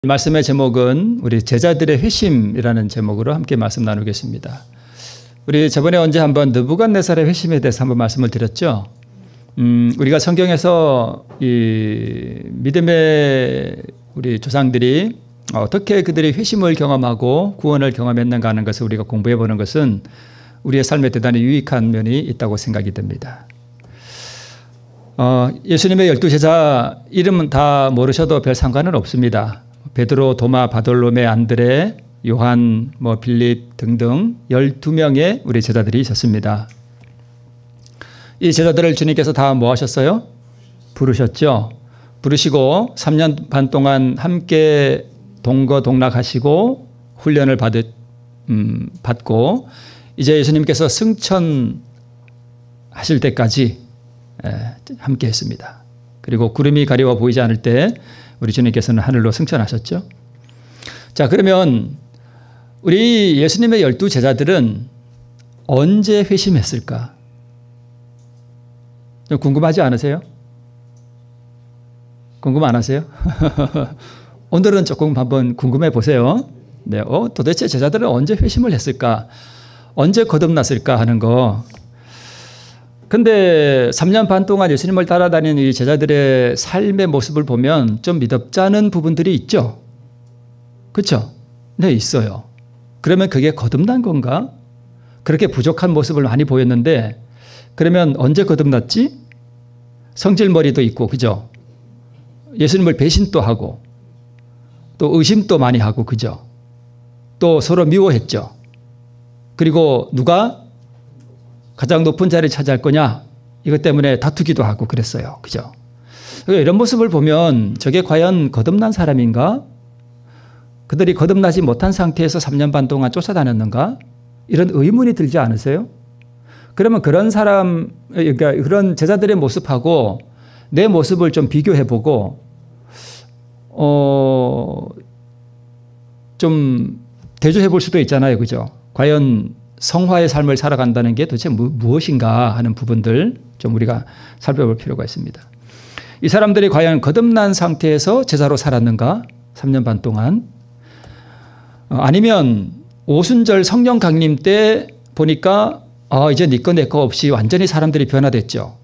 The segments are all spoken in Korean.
말씀의 제목은 우리 제자들의 회심이라는 제목으로 함께 말씀 나누겠습니다. 우리 저번에 언제 한번 느부갓네살의 회심에 대해서 한번 말씀을 드렸죠. 우리가 성경에서 이 믿음의 우리 조상들이 어떻게 그들이 회심을 경험하고 구원을 경험했는가 하는 것을 우리가 공부해 보는 것은 우리의 삶에 대단히 유익한 면이 있다고 생각이 됩니다. 예수님의 12제자 이름은 다 모르셔도 별 상관은 없습니다. 베드로, 도마, 바돌로메, 안드레, 요한, 빌립 등등 12명의 우리 제자들이 있었습니다. 이 제자들을 주님께서 다 뭐 하셨어요? 부르셨죠. 부르시고 3년 반 동안 함께 동거동락하시고 훈련을 받고 이제 예수님께서 승천하실 때까지 함께 했습니다. 그리고 구름이 가리워 보이지 않을 때 우리 주님께서는 하늘로 승천하셨죠. 자, 그러면 우리 예수님의 12제자들은 언제 회심했을까? 좀 궁금하지 않으세요? 궁금 안 하세요? 오늘은 조금 한번 궁금해 보세요. 네, 도대체 제자들은 언제 회심을 했을까? 언제 거듭났을까 하는 거. 근데 3년 반 동안 예수님을 따라다니는 이 제자들의 삶의 모습을 보면 좀 미덥지 않은 부분들이 있죠. 그렇죠? 네, 있어요. 그러면 그게 거듭난 건가? 그렇게 부족한 모습을 많이 보였는데 그러면 언제 거듭났지? 성질머리도 있고, 그죠? 예수님을 배신도 하고 또 의심도 많이 하고, 그죠? 또 서로 미워했죠. 그리고 누가 가장 높은 자리를 차지할 거냐? 이것 때문에 다투기도 하고 그랬어요. 그죠? 이런 모습을 보면 저게 과연 거듭난 사람인가? 그들이 거듭나지 못한 상태에서 3년 반 동안 쫓아다녔는가? 이런 의문이 들지 않으세요? 그러면 그런 사람, 그러니까 그런 제자들의 모습하고 내 모습을 좀 비교해보고, 좀 대조해 볼 수도 있잖아요. 그죠? 과연 성화의 삶을 살아간다는 게 도대체 무엇인가 하는 부분들 좀 우리가 살펴볼 필요가 있습니다. 이 사람들이 과연 거듭난 상태에서 제자로 살았는가? 3년 반 동안. 아니면 오순절 성령 강림 때 보니까 이제 네 거 내 거 없이 완전히 사람들이 변화됐죠.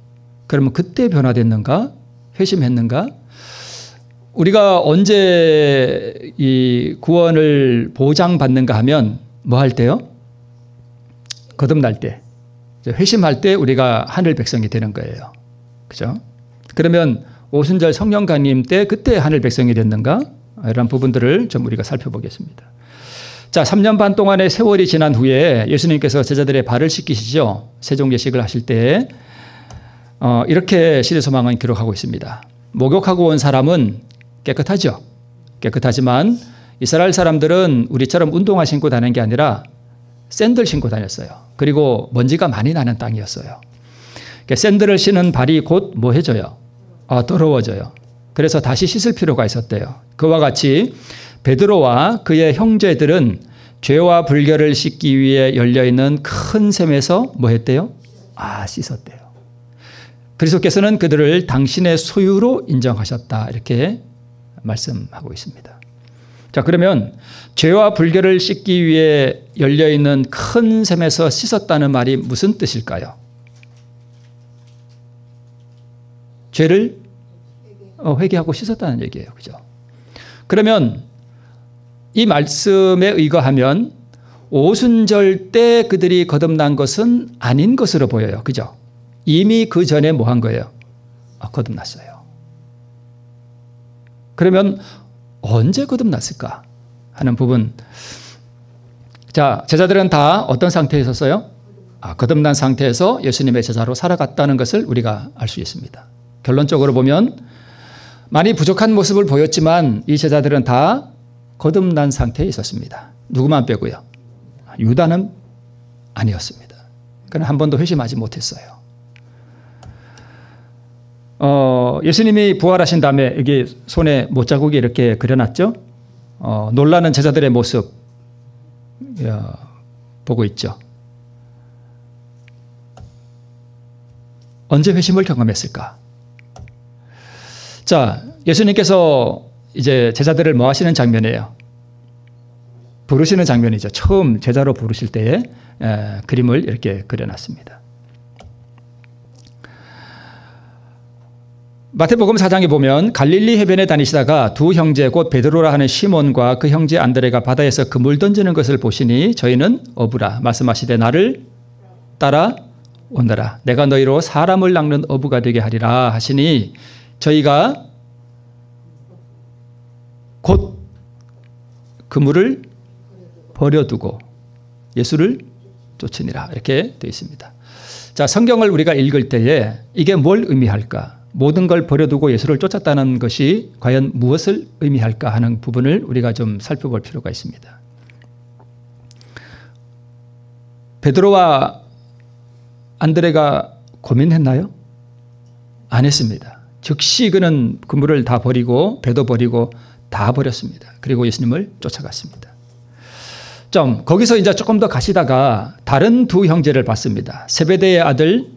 그러면 그때 변화됐는가? 회심했는가? 우리가 언제 이 구원을 보장받는가 하면 뭐 할 때요? 거듭날 때, 회심할 때 우리가 하늘 백성이 되는 거예요. 그죠? 그러면 오순절 성령 강림 때 그때 하늘 백성이 됐는가? 이런 부분들을 좀 우리가 살펴보겠습니다. 자, 3년 반 동안의 세월이 지난 후에 예수님께서 제자들의 발을 씻기시죠. 세종예식을 하실 때 이렇게 시대소망은 기록하고 있습니다. 목욕하고 온 사람은 깨끗하죠. 깨끗하지만 이스라엘 사람들은 우리처럼 운동화 신고 다니는 게 아니라 샌들 신고 다녔어요. 그리고 먼지가 많이 나는 땅이었어요. 샌들을 신은 발이 곧 뭐 해져요? 더러워져요. 그래서 다시 씻을 필요가 있었대요. 그와 같이 베드로와 그의 형제들은 죄와 불결을 씻기 위해 열려있는 큰 샘에서 뭐 했대요? 씻었대요. 그리스도께서는 그들을 당신의 소유로 인정하셨다. 이렇게 말씀하고 있습니다. 자, 그러면 죄와 불결을 씻기 위해 열려있는 큰 샘에서 씻었다는 말이 무슨 뜻일까요? 죄를 회개하고 씻었다는 얘기예요. 그죠? 그러면 이 말씀에 의거하면 오순절 때 그들이 거듭난 것은 아닌 것으로 보여요. 그죠? 이미 그 전에 뭐 한 거예요? 거듭났어요. 그러면 언제 거듭났을까 하는 부분. 자, 제자들은 다 어떤 상태에 있었어요? 거듭난 상태에서 예수님의 제자로 살아갔다는 것을 우리가 알 수 있습니다. 결론적으로 보면 많이 부족한 모습을 보였지만 이 제자들은 다 거듭난 상태에 있었습니다. 누구만 빼고요? 유다는 아니었습니다. 그는 한 번도 회심하지 못했어요. 예수님이 부활하신 다음에 여기 손에 못자국이 이렇게 그려놨죠. 놀라는 제자들의 모습 보고 있죠. 언제 회심을 경험했을까? 자, 예수님께서 이제 제자들을 뭐 하시는 장면이에요? 부르시는 장면이죠. 처음 제자로 부르실 때의 그림을 이렇게 그려놨습니다. 마태복음 4장에 보면 갈릴리 해변에 다니시다가 두 형제 곧 베드로라 하는 시몬과 그 형제 안드레가 바다에서 그물 던지는 것을 보시니 저희는 어부라 말씀하시되 나를 따라 오너라 내가 너희로 사람을 낚는 어부가 되게 하리라 하시니 저희가 곧 그물을 버려두고 예수를 쫓으니라 이렇게 되어 있습니다. 자, 성경을 우리가 읽을 때에 이게 뭘 의미할까? 모든 걸 버려두고 예수를 쫓았다는 것이 과연 무엇을 의미할까 하는 부분을 우리가 좀 살펴볼 필요가 있습니다. 베드로와 안드레가 고민했나요? 안 했습니다. 즉시 그는 그물을 다 버리고 배도 버리고 다 버렸습니다. 그리고 예수님을 쫓아갔습니다. 좀 거기서 이제 조금 더 가시다가 다른 두 형제를 봤습니다. 세베대의 아들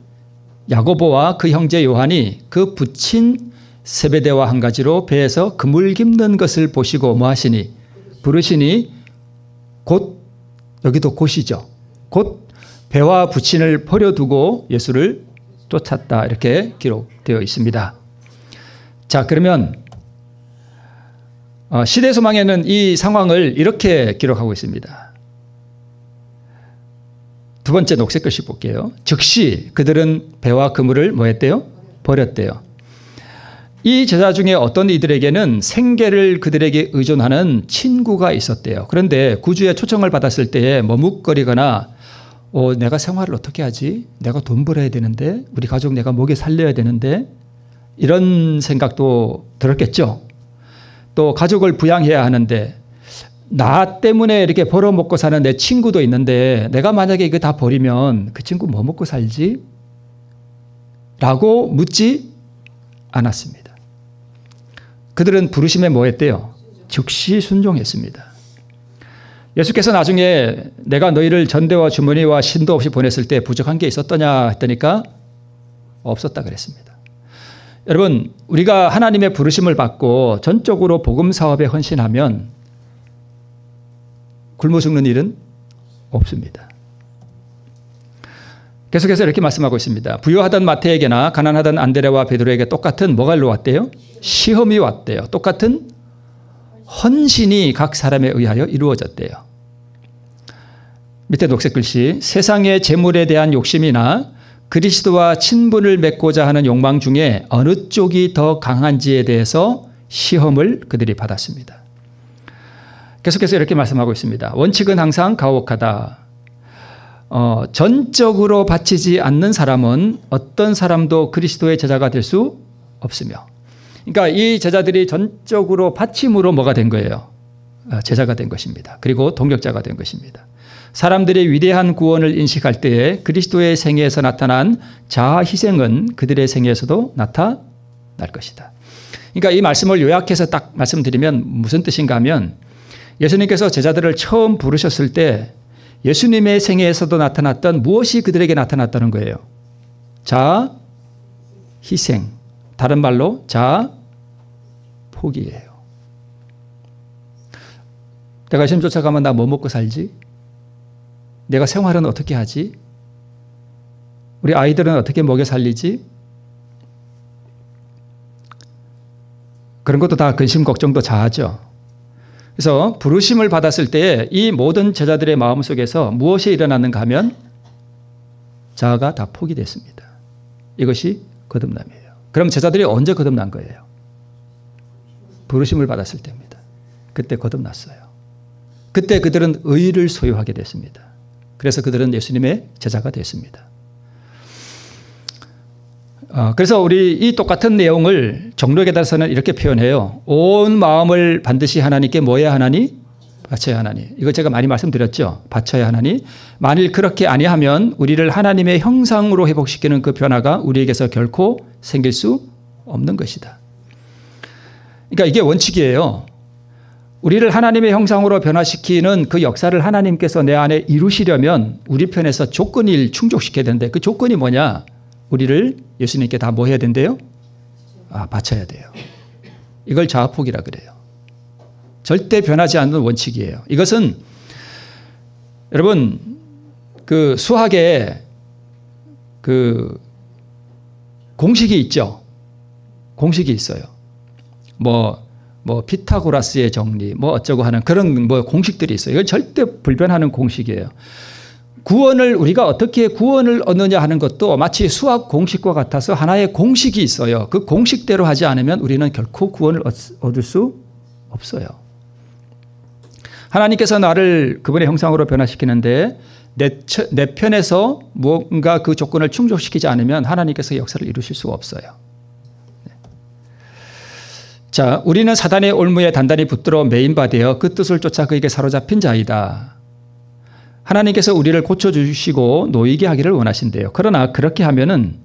야고보와 그 형제 요한이 그 부친 세베대와 한 가지로 배에서 그물 깁는 것을 보시고 뭐 하시니 부르시니 곧 여기도 곧이죠. 곧 배와 부친을 버려두고 예수를 쫓았다 이렇게 기록되어 있습니다. 자, 그러면 시대소망에는 이 상황을 이렇게 기록하고 있습니다. 두 번째 녹색 글씨 볼게요. 즉시 그들은 배와 그물을 뭐 했대요? 버렸대요. 이 제자 중에 어떤 이들에게는 생계를 그들에게 의존하는 친구가 있었대요. 그런데 구주의 초청을 받았을 때에 머뭇거리거나 내가 생활을 어떻게 하지? 내가 돈 벌어야 되는데 우리 가족 내가 먹여 살려야 되는데 이런 생각도 들었겠죠. 또 가족을 부양해야 하는데 나 때문에 이렇게 벌어먹고 사는 내 친구도 있는데 내가 만약에 이거 다 버리면 그 친구 뭐 먹고 살지? 라고 묻지 않았습니다. 그들은 부르심에 뭐 했대요? 즉시 순종했습니다. 예수께서 나중에 내가 너희를 전대와 주머니와 신도 없이 보냈을 때 부족한 게 있었더냐 했더니까 없었다 그랬습니다. 여러분, 우리가 하나님의 부르심을 받고 전적으로 복음 사업에 헌신하면 굶어 죽는 일은 없습니다. 계속해서 이렇게 말씀하고 있습니다. 부유하던 마태에게나 가난하던 안드레와 베드로에게 똑같은 뭐가 왔대요? 시험이 왔대요. 똑같은 헌신이 각 사람에 의하여 이루어졌대요. 밑에 녹색 글씨 세상의 재물에 대한 욕심이나 그리스도와 친분을 맺고자 하는 욕망 중에 어느 쪽이 더 강한지에 대해서 시험을 그들이 받았습니다. 계속해서 이렇게 말씀하고 있습니다. 원칙은 항상 가혹하다. 전적으로 바치지 않는 사람은 어떤 사람도 그리스도의 제자가 될 수 없으며 그러니까 이 제자들이 전적으로 바침으로 뭐가 된 거예요? 제자가 된 것입니다. 그리고 동역자가 된 것입니다. 사람들의 위대한 구원을 인식할 때에 그리스도의 생애에서 나타난 자아 희생은 그들의 생애에서도 나타날 것이다. 그러니까 이 말씀을 요약해서 딱 말씀드리면 무슨 뜻인가 하면 예수님께서 제자들을 처음 부르셨을 때 예수님의 생애에서도 나타났던 무엇이 그들에게 나타났다는 거예요? 자아 희생. 다른 말로 자아 포기예요. 내가 예수님 쫓아가면 나 뭐 먹고 살지? 내가 생활은 어떻게 하지? 우리 아이들은 어떻게 먹여 살리지? 그런 것도 다 근심 걱정도 자아죠. 그래서 부르심을 받았을 때에 이 모든 제자들의 마음속에서 무엇이 일어났는가 하면 자아가 다 포기됐습니다. 이것이 거듭남이에요. 그럼 제자들이 언제 거듭난 거예요? 부르심을 받았을 때입니다. 그때 거듭났어요. 그때 그들은 의를 소유하게 됐습니다. 그래서 그들은 예수님의 제자가 됐습니다. 그래서 우리 이 똑같은 내용을 종로에게다서는 이렇게 표현해요. 온 마음을 반드시 하나님께 뭐 해야 하나니? 바쳐야 하나니. 이거 제가 많이 말씀드렸죠. 바쳐야 하나니. 만일 그렇게 아니하면 우리를 하나님의 형상으로 회복시키는 그 변화가 우리에게서 결코 생길 수 없는 것이다. 그러니까 이게 원칙이에요. 우리를 하나님의 형상으로 변화시키는 그 역사를 하나님께서 내 안에 이루시려면 우리 편에서 조건을 충족시켜야 되는데 그 조건이 뭐냐? 우리를 예수님께 다 뭐 해야 된대요? 바쳐야 돼요. 이걸 자아포기라 그래요. 절대 변하지 않는 원칙이에요. 이것은 여러분 그 수학에 그 공식이 있죠. 공식이 있어요. 뭐 피타고라스의 정리 뭐 어쩌고 하는 그런 뭐 공식들이 있어요. 이건 절대 불변하는 공식이에요. 우리가 어떻게 구원을 얻느냐 하는 것도 마치 수학 공식과 같아서 하나의 공식이 있어요. 그 공식대로 하지 않으면 우리는 결코 구원을 얻을 수 없어요. 하나님께서 나를 그분의 형상으로 변화시키는데 내 편에서 뭔가 그 조건을 충족시키지 않으면 하나님께서 역사를 이루실 수가 없어요. 자, 우리는 사단의 올무에 단단히 붙들어 매인바 되어 그 뜻을 쫓아 그에게 사로잡힌 자이다. 하나님께서 우리를 고쳐주시고 놓이게 하기를 원하신대요. 그러나 그렇게 하면은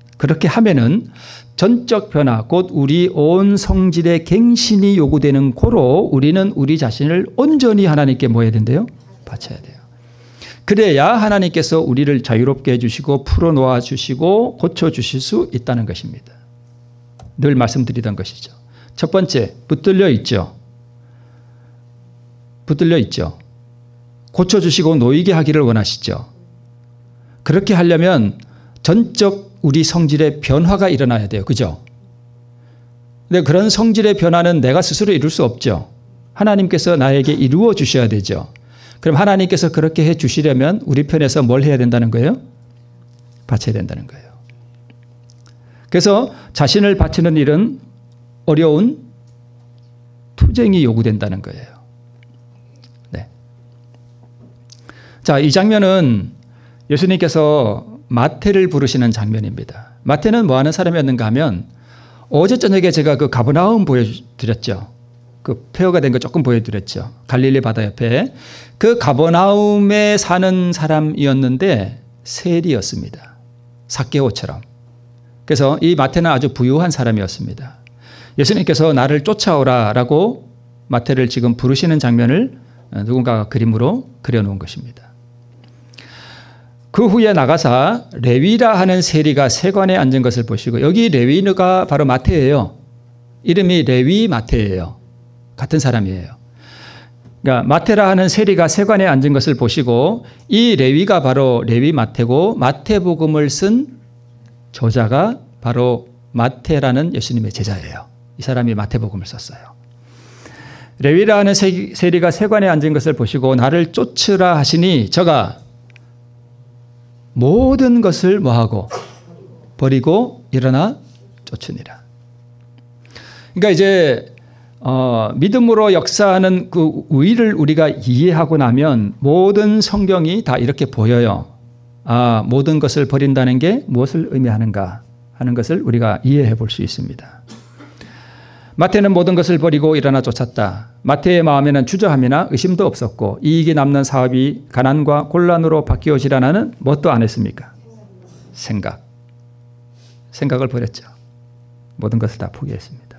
전적 변화, 곧 우리 온 성질의 갱신이 요구되는 고로 우리는 우리 자신을 온전히 하나님께 뭐 해야 된대요? 바쳐야 돼요. 그래야 하나님께서 우리를 자유롭게 해주시고 풀어놓아 주시고 고쳐주실 수 있다는 것입니다. 늘 말씀드리던 것이죠. 첫 번째, 붙들려 있죠. 붙들려 있죠. 고쳐주시고 놓이게 하기를 원하시죠. 그렇게 하려면 전적 우리 성질의 변화가 일어나야 돼요. 그죠? 근데 그런 성질의 변화는 내가 스스로 이룰 수 없죠. 하나님께서 나에게 이루어 주셔야 되죠. 그럼 하나님께서 그렇게 해 주시려면 우리 편에서 뭘 해야 된다는 거예요? 바쳐야 된다는 거예요. 그래서 자신을 바치는 일은 어려운 투쟁이 요구된다는 거예요. 네. 자, 이 장면은 예수님께서 마태를 부르시는 장면입니다. 마태는 뭐 하는 사람이었는가 하면 어제 저녁에 제가 그 가버나움 보여드렸죠. 그 폐허가 된 거 조금 보여드렸죠. 갈릴리 바다 옆에. 그 가버나움에 사는 사람이었는데 세리였습니다. 삭개오처럼. 그래서 이 마태는 아주 부유한 사람이었습니다. 예수님께서 나를 쫓아오라라고 마태를 지금 부르시는 장면을 누군가가 그림으로 그려놓은 것입니다. 그 후에 나가사 레위라 하는 세리가 세관에 앉은 것을 보시고, 여기 레위가 바로 마태예요. 이름이 레위 마태예요. 같은 사람이에요. 그러니까 마태라 하는 세리가 세관에 앉은 것을 보시고, 이 레위가 바로 레위 마태고 마태복음을 쓴 저자가 바로 마태라는 예수님의 제자예요. 이 사람이 마태복음을 썼어요. 레위라 하는 세리가 세관에 앉은 것을 보시고 나를 쫓으라 하시니 저가 모든 것을 뭐하고 버리고 일어나 쫓으니라. 그러니까 이제 믿음으로 역사하는 그 의의를 우리가 이해하고 나면 모든 성경이 다 이렇게 보여요. 아, 모든 것을 버린다는 게 무엇을 의미하는가 하는 것을 우리가 이해해 볼 수 있습니다. 마태는 모든 것을 버리고 일어나 쫓았다. 마태의 마음에는 주저함이나 의심도 없었고 이익이 남는 사업이 가난과 곤란으로 바뀌어지라는 뭣도 안 했습니까? 생각을 버렸죠. 모든 것을 다 포기했습니다.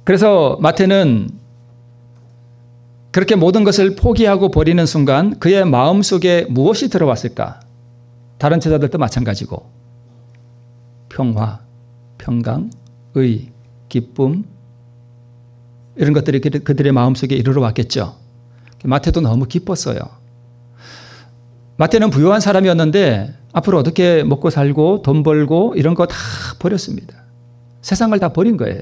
그래서 마태는 그렇게 모든 것을 포기하고 버리는 순간 그의 마음속에 무엇이 들어왔을까? 다른 제자들도 마찬가지고 평화, 평강, 의, 기쁨 이런 것들이 그들의 마음속에 이르러 왔겠죠. 마태도 너무 기뻤어요. 마태는 부유한 사람이었는데 앞으로 어떻게 먹고 살고 돈 벌고 이런 거 다 버렸습니다. 세상을 다 버린 거예요.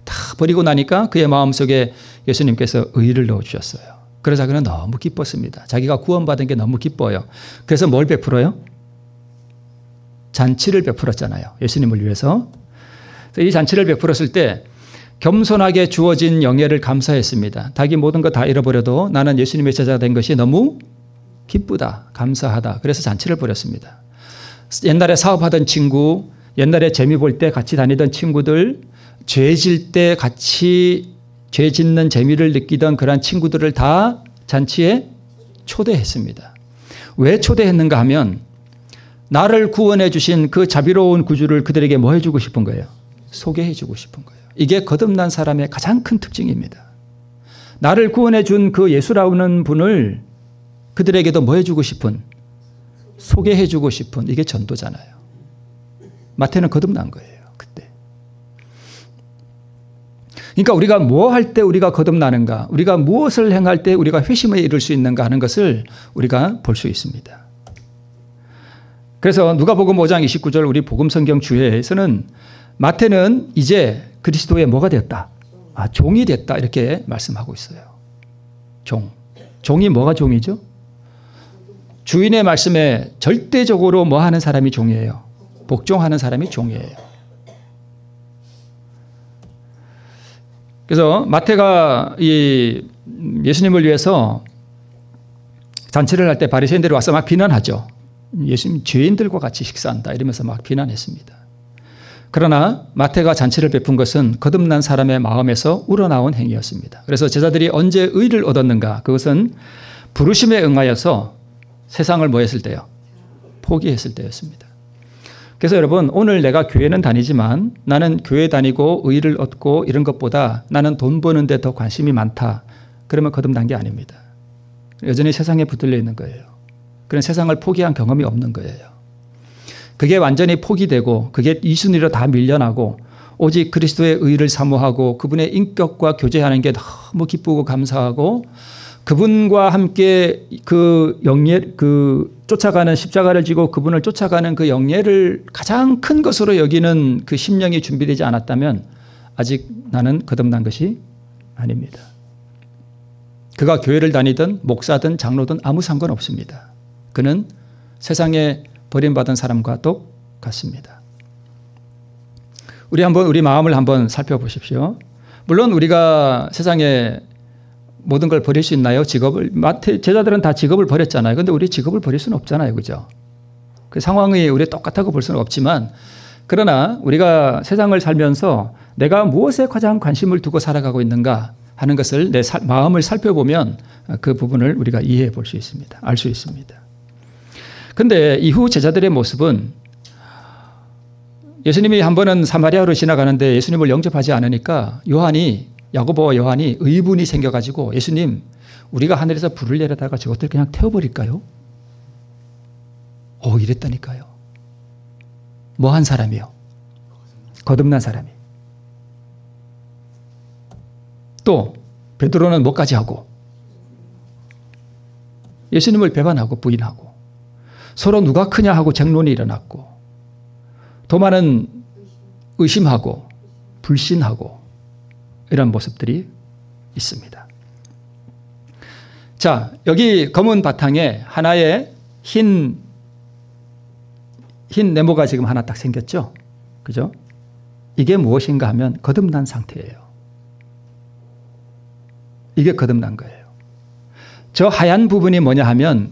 다 버리고 나니까 그의 마음속에 예수님께서 의를 넣어주셨어요. 그래서 그는 너무 기뻤습니다. 자기가 구원받은 게 너무 기뻐요. 그래서 뭘 베풀어요? 잔치를 베풀었잖아요. 예수님을 위해서. 이 잔치를 베풀었을 때 겸손하게 주어진 영예를 감사했습니다. 자기 모든 거 다 잃어버려도 나는 예수님의 제자가 된 것이 너무 기쁘다, 감사하다. 그래서 잔치를 벌였습니다. 옛날에 사업하던 친구, 옛날에 재미 볼 때 같이 다니던 친구들, 죄 질 때 같이 죄 짓는 재미를 느끼던 그런 친구들을 다 잔치에 초대했습니다. 왜 초대했는가 하면 나를 구원해 주신 그 자비로운 구주를 그들에게 뭐 해주고 싶은 거예요? 소개해 주고 싶은 거예요. 이게 거듭난 사람의 가장 큰 특징입니다. 나를 구원해 준 그 예수라는 분을 그들에게도 뭐 해주고 싶은, 소개해 주고 싶은, 이게 전도잖아요. 마태는 거듭난 거예요. 그때. 그러니까 우리가 뭐 할 때 우리가 거듭나는가, 우리가 무엇을 행할 때 우리가 회심에 이를 수 있는가 하는 것을 우리가 볼 수 있습니다. 그래서 누가복음 5장 29절 우리 복음성경 주해에서는 마태는 이제 그리스도의 뭐가 되었다? 종이 됐다 이렇게 말씀하고 있어요. 종이 뭐가 종이죠? 주인의 말씀에 절대적으로 뭐 하는 사람이 종이에요? 복종하는 사람이 종이에요. 그래서 마태가 이 예수님을 위해서 잔치를 할 때 바리새인들이 와서 막 비난하죠. 예수님 죄인들과 같이 식사한다 이러면서 막 비난했습니다. 그러나 마태가 잔치를 베푼 것은 거듭난 사람의 마음에서 우러나온 행위였습니다. 그래서 제자들이 언제 의를 얻었는가? 그것은 부르심에 응하여서 세상을 뭐 했을 때요? 포기했을 때였습니다. 그래서 여러분 오늘 내가 교회는 다니지만 나는 교회 다니고 의를 얻고 이런 것보다 나는 돈 버는 데 더 관심이 많다. 그러면 거듭난 게 아닙니다. 여전히 세상에 붙들려 있는 거예요. 그런 세상을 포기한 경험이 없는 거예요. 그게 완전히 포기되고 그게 이순위로 다 밀려나고 오직 그리스도의 의를 사모하고 그분의 인격과 교제하는 게 너무 기쁘고 감사하고 그분과 함께 그 쫓아가는 십자가를 지고 그분을 쫓아가는 그 영예를 가장 큰 것으로 여기는 그 심령이 준비되지 않았다면 아직 나는 거듭난 것이 아닙니다. 그가 교회를 다니든 목사든 장로든 아무 상관없습니다. 그는 세상에 버림받은 사람과 똑같습니다. 우리 마음을 한번 살펴보십시오. 물론 우리가 세상에 모든 걸 버릴 수 있나요? 직업을. 제자들은 다 직업을 버렸잖아요. 그런데 우리 직업을 버릴 수는 없잖아요. 그죠? 그 상황이 우리 똑같다고 볼 수는 없지만 그러나 우리가 세상을 살면서 내가 무엇에 가장 관심을 두고 살아가고 있는가 하는 것을 내 마음을 살펴보면 그 부분을 우리가 이해해 볼 수 있습니다. 알 수 있습니다. 그런데 이후 제자들의 모습은 예수님이 한 번은 사마리아로 지나가는데 예수님을 영접하지 않으니까 야고보와 요한이 의문이 생겨가지고 예수님 우리가 하늘에서 불을 내려다가 저것들 그냥 태워버릴까요? 이랬다니까요. 뭐 한 사람이요? 거듭난 사람이. 또 베드로는 뭐까지 하고 예수님을 배반하고 부인하고 서로 누가 크냐 하고 쟁론이 일어났고 도마는 의심하고 불신하고 이런 모습들이 있습니다. 자, 여기 검은 바탕에 하나의 흰 네모가 지금 하나 딱 생겼죠? 그죠? 이게 무엇인가 하면 거듭난 상태예요. 이게 거듭난 거예요. 저 하얀 부분이 뭐냐 하면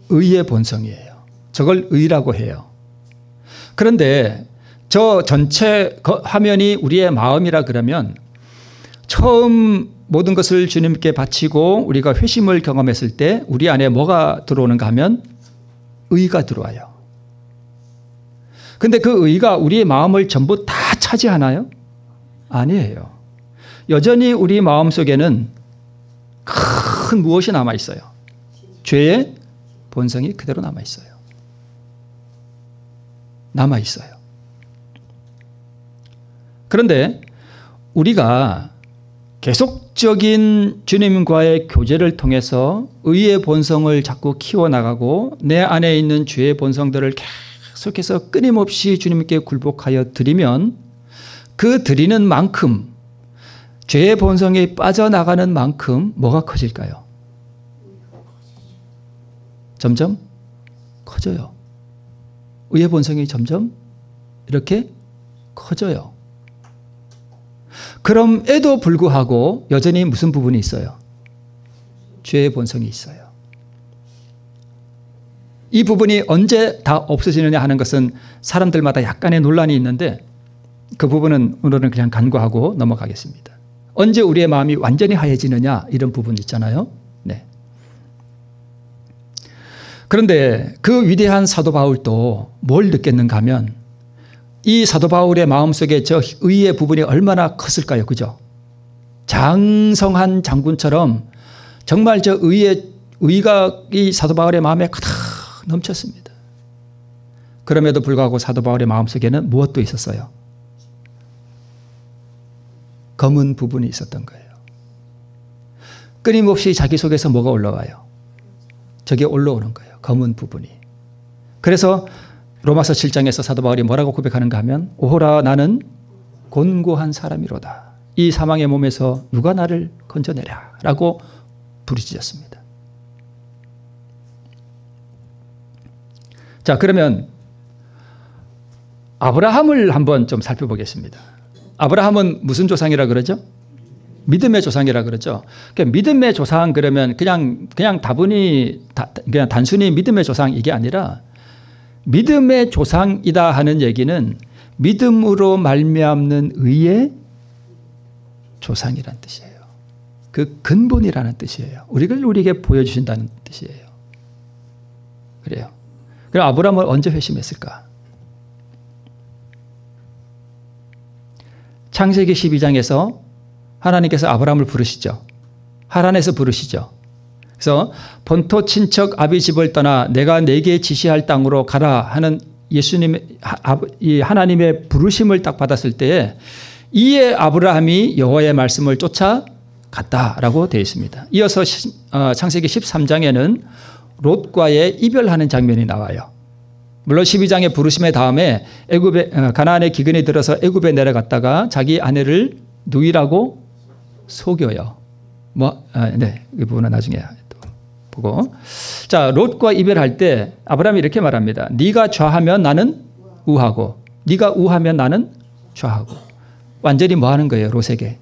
의의 본성이에요. 저걸 의라고 해요. 그런데 저 전체 화면이 우리의 마음이라 그러면 처음 모든 것을 주님께 바치고 우리가 회심을 경험했을 때 우리 안에 뭐가 들어오는가 하면 의가 들어와요. 그런데 그 의가 우리의 마음을 전부 다 차지하나요? 아니에요. 여전히 우리 마음속에는 큰 무엇이 남아있어요? 죄의 본성이 그대로 남아있어요. 남아있어요. 그런데 우리가 계속적인 주님과의 교제를 통해서 의의 본성을 자꾸 키워나가고 내 안에 있는 죄의 본성들을 계속해서 끊임없이 주님께 굴복하여 드리면 그 드리는 만큼 죄의 본성이 빠져나가는 만큼 뭐가 커질까요? 점점 커져요. 의의 본성이 점점 이렇게 커져요. 그럼에도 불구하고 여전히 무슨 부분이 있어요? 죄의 본성이 있어요. 이 부분이 언제 다 없어지느냐 하는 것은 사람들마다 약간의 논란이 있는데 그 부분은 오늘은 그냥 간과하고 넘어가겠습니다. 언제 우리의 마음이 완전히 하얘지느냐 이런 부분 있잖아요. 네. 그런데 그 위대한 사도 바울도 뭘 느꼈는가 하면 이 사도 바울의 마음속에 저 의의 부분이 얼마나 컸을까요? 그죠? 장성한 장군처럼 정말 저 의가 이 사도 바울의 마음에 가득 넘쳤습니다. 그럼에도 불구하고 사도 바울의 마음속에는 무엇도 있었어요? 검은 부분이 있었던 거예요. 끊임없이 자기 속에서 뭐가 올라와요? 저게 올라오는 거예요. 검은 부분이. 그래서 로마서 7장에서 사도 바울이 뭐라고 고백하는가 하면 오호라 나는 곤고한 사람이로다. 이 사망의 몸에서 누가 나를 건져내랴 라고 부르짖었습니다. 자, 그러면 아브라함을 한번 좀 살펴보겠습니다. 아브라함은 무슨 조상이라 그러죠? 믿음의 조상이라 그러죠. 그러니까 믿음의 조상 그러면 그냥 다분히 그냥 단순히 믿음의 조상 이게 아니라 믿음의 조상이다 하는 얘기는 믿음으로 말미암는 의의 조상이라는 뜻이에요. 그 근본이라는 뜻이에요. 우리에게 보여주신다는 뜻이에요. 그래요. 그럼 아브라함은 언제 회심했을까? 창세기 12장에서 하나님께서 아브라함을 부르시죠. 하란에서 부르시죠. 그래서 본토 친척 아비 집을 떠나 내가 내게 지시할 땅으로 가라 하는 하나님의 부르심을 딱 받았을 때에 이에 아브라함이 여호와의 말씀을 쫓아갔다라고 되어 있습니다. 이어서 창세기 13장에는 롯과의 이별하는 장면이 나와요. 물론 12장의 부르심의 다음에 가나안의 기근이 들어서 애굽에 내려갔다가 자기 아내를 누이라고 속여요. 네, 이 부분은 나중에 또 보고. 자, 롯과 이별할 때 아브라함이 이렇게 말합니다. 네가 좌하면 나는 우하고, 네가 우하면 나는 좌하고. 완전히 뭐 하는 거예요? 롯에게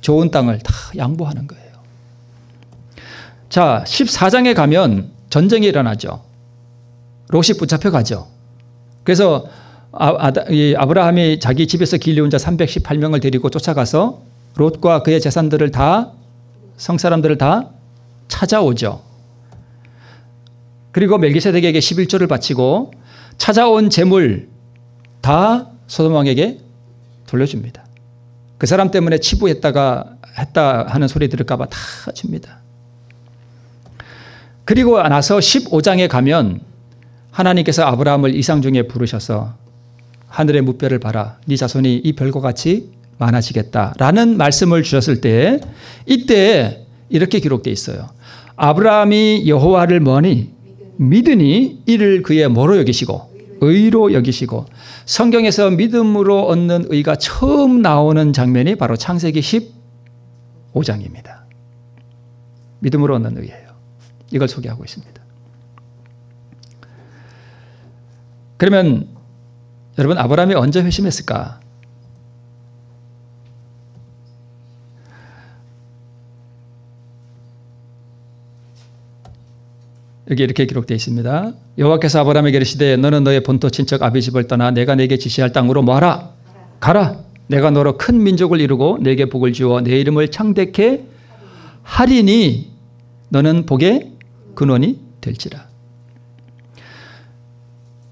좋은 땅을 다 양보하는 거예요. 자, 14장에 가면 전쟁이 일어나죠. 롯이 붙잡혀 가죠. 그래서 아브라함이 자기 집에서 길려온 자 318명을 데리고 쫓아가서 롯과 그의 재산들을 다 성사람들을 다 찾아오죠. 그리고 멜기세덱에게 11조를 바치고 찾아온 재물 다 소돔 왕에게 돌려줍니다. 그 사람 때문에 치부했다 하는 소리 들을까 봐 다 줍니다. 그리고 나서 15장에 가면 하나님께서 아브라함을 이상 중에 부르셔서 하늘의 무별을 봐라. 네 자손이 이 별과 같이 많아지겠다라는 말씀을 주셨을 때 이때 이렇게 기록되어 있어요. 아브라함이 여호와를 뭐니 믿으니 이를 그의 뭐로 여기시고 의로 여기시고. 성경에서 믿음으로 얻는 의가 처음 나오는 장면이 바로 창세기 15장입니다. 믿음으로 얻는 의예요. 이걸 소개하고 있습니다. 그러면 여러분 아브라함이 언제 회심했을까? 여기 이렇게 기록되어 있습니다. 여호와께서 아브라함에게 이르시되 너는 너의 본토 친척 아비 집을 떠나 내가 내게 지시할 땅으로 뭐하라? 가라. 내가 너로 큰 민족을 이루고 내게 복을 주어 내 이름을 창대케 하리니 너는 복의 근원이 될지라.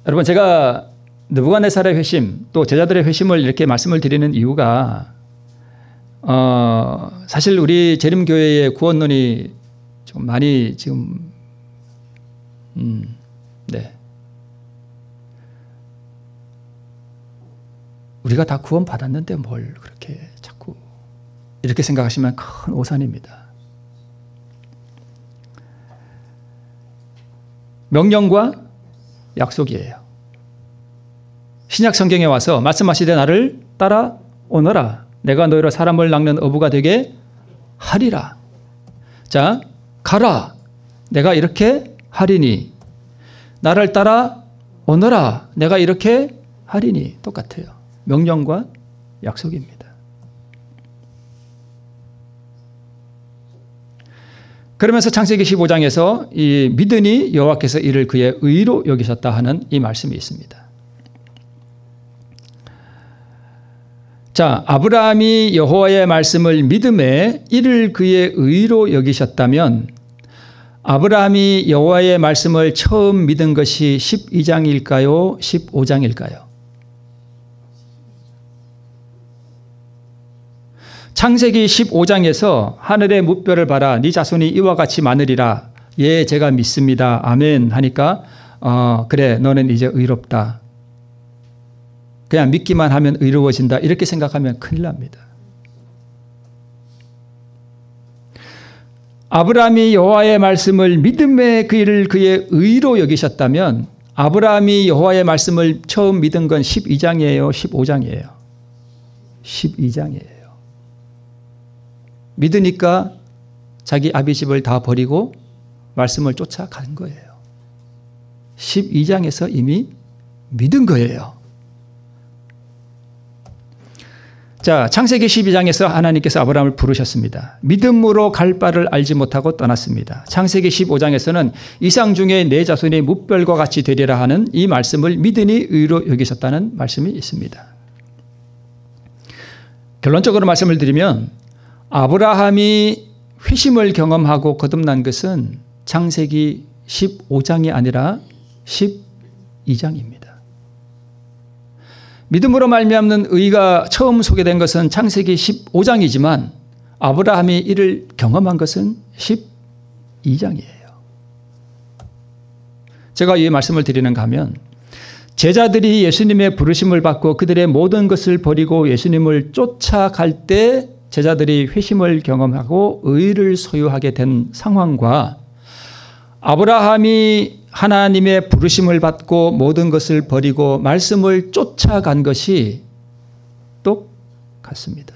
여러분 제가 느부갓네살의 회심 또 제자들의 회심을 이렇게 말씀을 드리는 이유가 사실 우리 재림교회의 구원론이 좀 많이 지금 네. 우리가 다 구원 받았는데 뭘 그렇게 자꾸 이렇게 생각하시면 큰 오산입니다. 명령과 약속이에요. 신약 성경에 와서 말씀하시되 나를 따라 오너라. 내가 너희로 사람을 낚는 어부가 되게 하리라. 자, 가라. 내가 이렇게 하리니. 나를 따라 오너라. 내가 이렇게 하리니. 똑같아요. 명령과 약속입니다. 그러면서 창세기 15장에서 이 믿으니 여호와께서 이를 그의 의로 여기셨다 하는 이 말씀이 있습니다. 자, 아브라함이 여호와의 말씀을 믿음에 이를 그의 의로 여기셨다면 아브라함이 여호와의 말씀을 처음 믿은 것이 12장일까요? 15장일까요? 창세기 15장에서 하늘의 무별을 봐라. 네 자손이 이와 같이 많으리라. 예, 제가 믿습니다. 아멘 하니까 그래 너는 이제 의롭다. 그냥 믿기만 하면 의로워진다. 이렇게 생각하면 큰일 납니다. 아브라함이 여호와의 말씀을 믿음의 그 일을 그의 의로 여기셨다면 아브라함이 여호와의 말씀을 처음 믿은 건 12장이에요? 15장이에요? 12장이에요. 믿으니까 자기 아비 집을 다 버리고 말씀을 쫓아간 거예요. 12장에서 이미 믿은 거예요. 자, 창세기 12장에서 하나님께서 아브라함을 부르셨습니다. 믿음으로 갈 바를 알지 못하고 떠났습니다. 창세기 15장에서는 이상 중에 내 자손이 뭇별과 같이 되리라 하는 이 말씀을 믿으니 의로 여기셨다는 말씀이 있습니다. 결론적으로 말씀을 드리면 아브라함이 회심을 경험하고 거듭난 것은 창세기 15장이 아니라 12장입니다. 믿음으로 말미암는 의가 처음 소개된 것은 창세기 15장이지만 아브라함이 이를 경험한 것은 12장이에요. 제가 이 말씀을 드리는가 하면 제자들이 예수님의 부르심을 받고 그들의 모든 것을 버리고 예수님을 쫓아갈 때 제자들이 회심을 경험하고 의를 소유하게 된 상황과 아브라함이 하나님의 부르심을 받고 모든 것을 버리고 말씀을 쫓아간 것이 똑같습니다.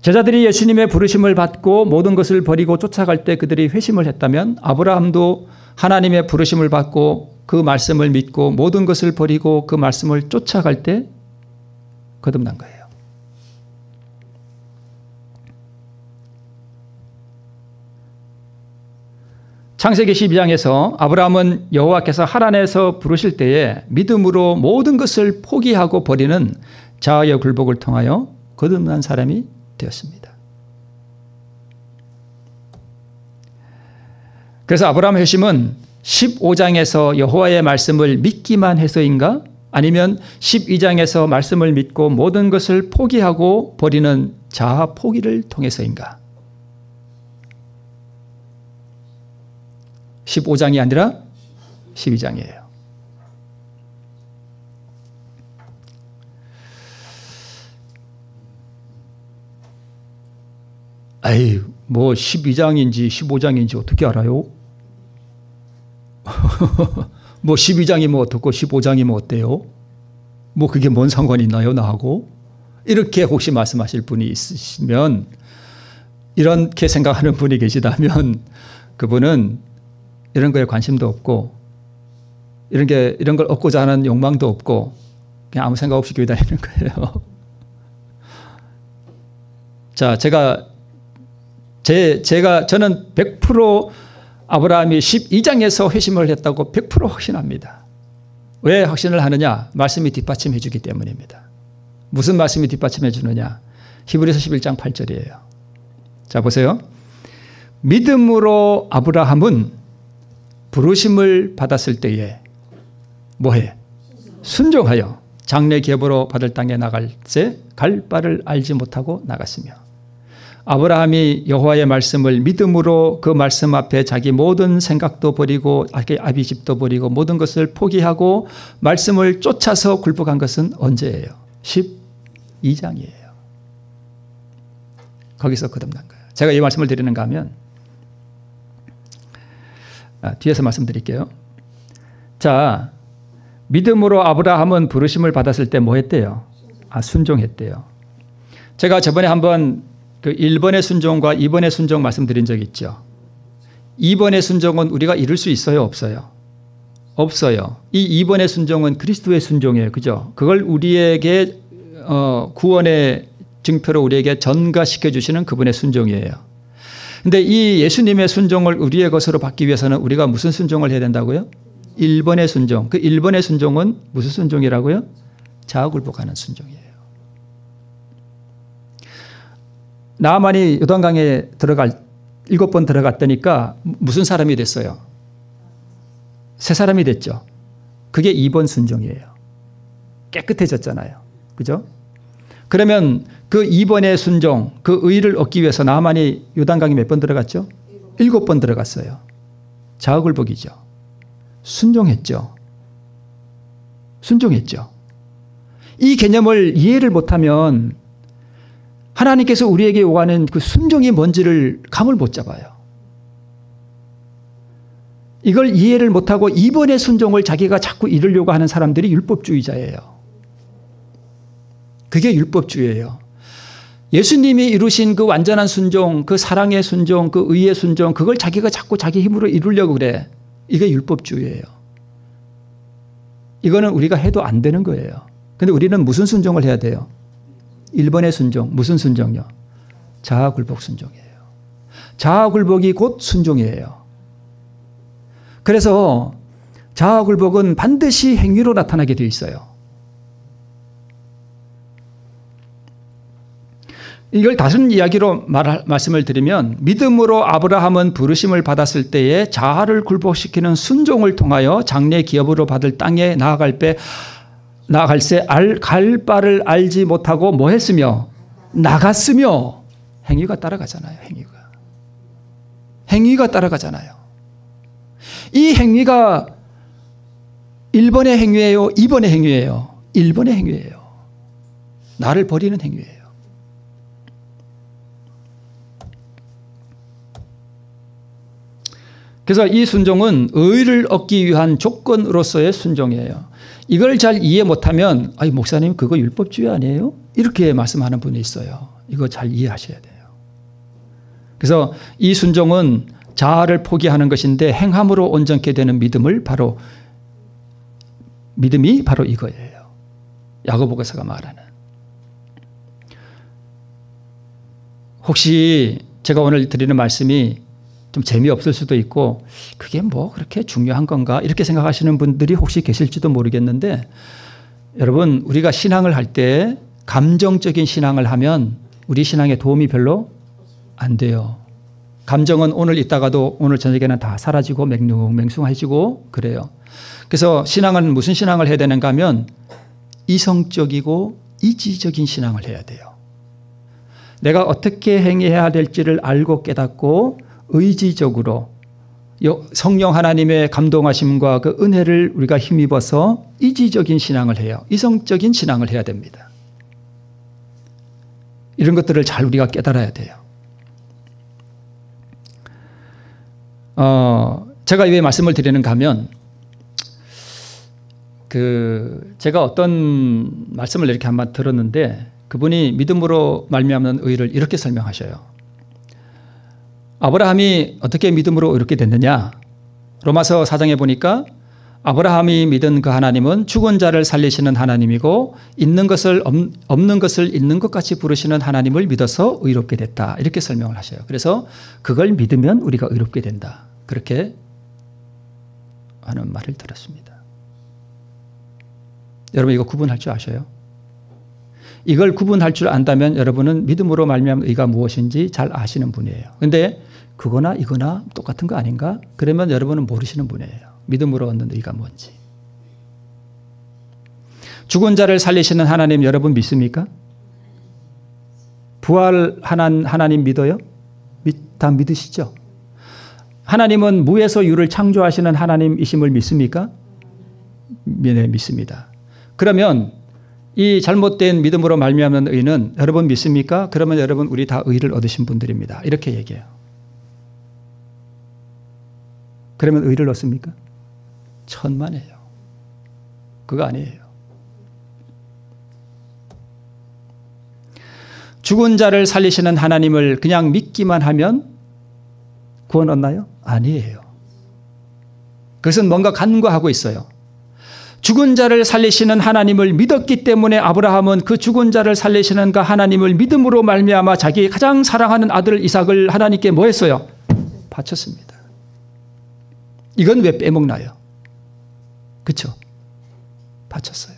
제자들이 예수님의 부르심을 받고 모든 것을 버리고 쫓아갈 때 그들이 회심을 했다면 아브라함도 하나님의 부르심을 받고 그 말씀을 믿고 모든 것을 버리고 그 말씀을 쫓아갈 때 거듭난 거예요. 창세기 12장에서 아브라함은 여호와께서 하란에서 부르실 때에 믿음으로 모든 것을 포기하고 버리는 자아의 굴복을 통하여 거듭난 사람이 되었습니다. 그래서 아브라함 회심은 15장에서 여호와의 말씀을 믿기만 해서인가? 아니면 12장에서 말씀을 믿고 모든 것을 포기하고 버리는 자아 포기를 통해서인가? 15장이 아니라 12장이에요. 아이, 뭐 12장인지 15장인지 어떻게 알아요? 뭐 12장이면 어떻고 15장이면 어때요? 뭐 그게 뭔 상관이 있나요, 나하고? 이렇게 혹시 말씀하실 분이 있으시면, 이렇게 생각하는 분이 계시다면 그분은 이런 거에 관심도 없고 이런 걸 얻고자 하는 욕망도 없고 그냥 아무 생각 없이 교회 다니는 거예요. 자, 저는 100% 아브라함이 12장에서 회심을 했다고 100% 확신합니다. 왜 확신을 하느냐? 말씀이 뒷받침해 주기 때문입니다. 무슨 말씀이 뒷받침해 주느냐? 히브리서 11장 8절이에요. 자, 보세요. 믿음으로 아브라함은 부르심을 받았을 때에 뭐해? 순종하여 장래 계보로 받을 땅에 나갈 때 갈 바를 알지 못하고 나갔으며, 아브라함이 여호와의 말씀을 믿음으로 그 말씀 앞에 자기 모든 생각도 버리고 아비 집도 버리고 모든 것을 포기하고 말씀을 쫓아서 굴복한 것은 언제예요? 12장이에요. 거기서 거듭난 거예요. 제가 이 말씀을 드리는가 하면 뒤에서 말씀드릴게요. 자, 믿음으로 아브라함은 부르심을 받았을 때 뭐 했대요? 순종했대요. 제가 저번에 한번 그 1번의 순종과 2번의 순종 말씀드린 적 있죠. 2번의 순종은 우리가 이룰 수 있어요, 없어요? 없어요. 이 2번의 순종은 그리스도의 순종이에요. 그죠? 그걸 우리에게 구원의 증표로 우리에게 전가시켜 주시는 그분의 순종이에요. 근데 이 예수님의 순종을 우리의 것으로 받기 위해서는 우리가 무슨 순종을 해야 된다고요? 1번의 순종. 그 1번의 순종은 무슨 순종이라고요? 자아굴복하는 순종이에요. 나아만이 요단강에 7번 들어갔다니까 무슨 사람이 됐어요? 새 사람이 됐죠. 그게 2번 순종이에요. 깨끗해졌잖아요. 그죠? 그러면 그 2번의 순종, 그 의를 얻기 위해서 나아만이 요단강에 몇 번 들어갔죠? 7번 들어갔어요. 자아굴복이죠. 순종했죠. 순종했죠. 이 개념을 이해를 못하면 하나님께서 우리에게 요구하는 그 순종이 뭔지를 감을 못 잡아요. 이걸 이해를 못하고 이번의 순종을 자기가 자꾸 이루려고 하는 사람들이 율법주의자예요. 그게 율법주의예요. 예수님이 이루신 그 완전한 순종, 그 사랑의 순종, 그 의의 순종, 그걸 자기가 자꾸 자기 힘으로 이루려고 그래. 이게 율법주의예요. 이거는 우리가 해도 안 되는 거예요. 근데 우리는 무슨 순종을 해야 돼요? 1번의 순종. 무슨 순종이요? 자아굴복 순종이에요. 자아굴복이 곧 순종이에요. 그래서 자아굴복은 반드시 행위로 나타나게 되어 있어요. 이걸 다른 이야기로 말씀을 드리면 믿음으로 아브라함은 부르심을 받았을 때에 자아를 굴복시키는 순종을 통하여 장래 기업으로 받을 땅에 나아갈새 갈 바를 알지 못하고 뭐 했으며 나갔으며 행위가 따라가잖아요. 행위가 따라가잖아요. 이 행위가 1번의 행위예요? 2번의 행위예요? 1번의 행위예요. 나를 버리는 행위예요. 그래서 이 순종은 의를 얻기 위한 조건으로서의 순종이에요. 이걸 잘 이해 못하면 아니 목사님 그거 율법주의 아니에요? 이렇게 말씀하는 분이 있어요. 이거 잘 이해하셔야 돼요. 그래서 이 순종은 자아를 포기하는 것인데 행함으로 온전케 되는 믿음이 바로 이거예요. 야고보서가 말하는. 혹시 제가 오늘 드리는 말씀이 좀 재미없을 수도 있고 그게 뭐 그렇게 중요한 건가 이렇게 생각하시는 분들이 혹시 계실지도 모르겠는데 여러분 우리가 신앙을 할 때 감정적인 신앙을 하면 우리 신앙에 도움이 별로 안 돼요. 감정은 오늘 있다가도 오늘 저녁에는 다 사라지고 맹숭맹숭해지고 그래요. 그래서 신앙은 무슨 신앙을 해야 되는가 하면 이성적이고 이지적인 신앙을 해야 돼요. 내가 어떻게 행해야 될지를 알고 깨닫고 의지적으로 성령 하나님의 감동하심과 그 은혜를 우리가 힘입어서 이지적인 신앙을 해요. 이성적인 신앙을 해야 됩니다. 이런 것들을 잘 우리가 깨달아야 돼요. 제가 왜 말씀을 드리는가 하면 제가 어떤 말씀을 이렇게 한번 들었는데 그분이 믿음으로 말미암는 의를 이렇게 설명하셔요. 아브라함이 어떻게 믿음으로 이렇게 됐느냐? 로마서 4장에 보니까 아브라함이 믿은 그 하나님은 죽은 자를 살리시는 하나님이고 있는 것을 없는 것을 있는 것 같이 부르시는 하나님을 믿어서 의롭게 됐다. 이렇게 설명을 하셔요. 그래서 그걸 믿으면 우리가 의롭게 된다. 그렇게 하는 말을 들었습니다. 여러분 이거 구분할 줄 아셔요? 이걸 구분할 줄 안다면 여러분은 믿음으로 말미암은 의가 무엇인지 잘 아시는 분이에요. 그런데 그거나 이거나 똑같은 거 아닌가? 그러면 여러분은 모르시는 분이에요. 믿음으로 얻는 의가 뭔지. 죽은 자를 살리시는 하나님 여러분 믿습니까? 부활한 하나님 믿어요? 다 믿으시죠? 하나님은 무에서 유를 창조하시는 하나님이심을 믿습니까? 네, 믿습니다. 그러면 이 잘못된 믿음으로 말미암는 의는 여러분 믿습니까? 그러면 여러분 우리 다 의를 얻으신 분들입니다. 이렇게 얘기해요. 그러면 의를 얻습니까? 천만에요. 그거 아니에요. 죽은 자를 살리시는 하나님을 그냥 믿기만 하면 구원 얻나요? 아니에요. 그것은 뭔가 간과하고 있어요. 죽은 자를 살리시는 하나님을 믿었기 때문에 아브라함은 그 죽은 자를 살리시는 그 하나님을 믿음으로 말미암아 자기 가장 사랑하는 아들 이삭을 하나님께 뭐 했어요? 바쳤습니다. 이건 왜 빼먹나요? 그렇죠? 바쳤어요.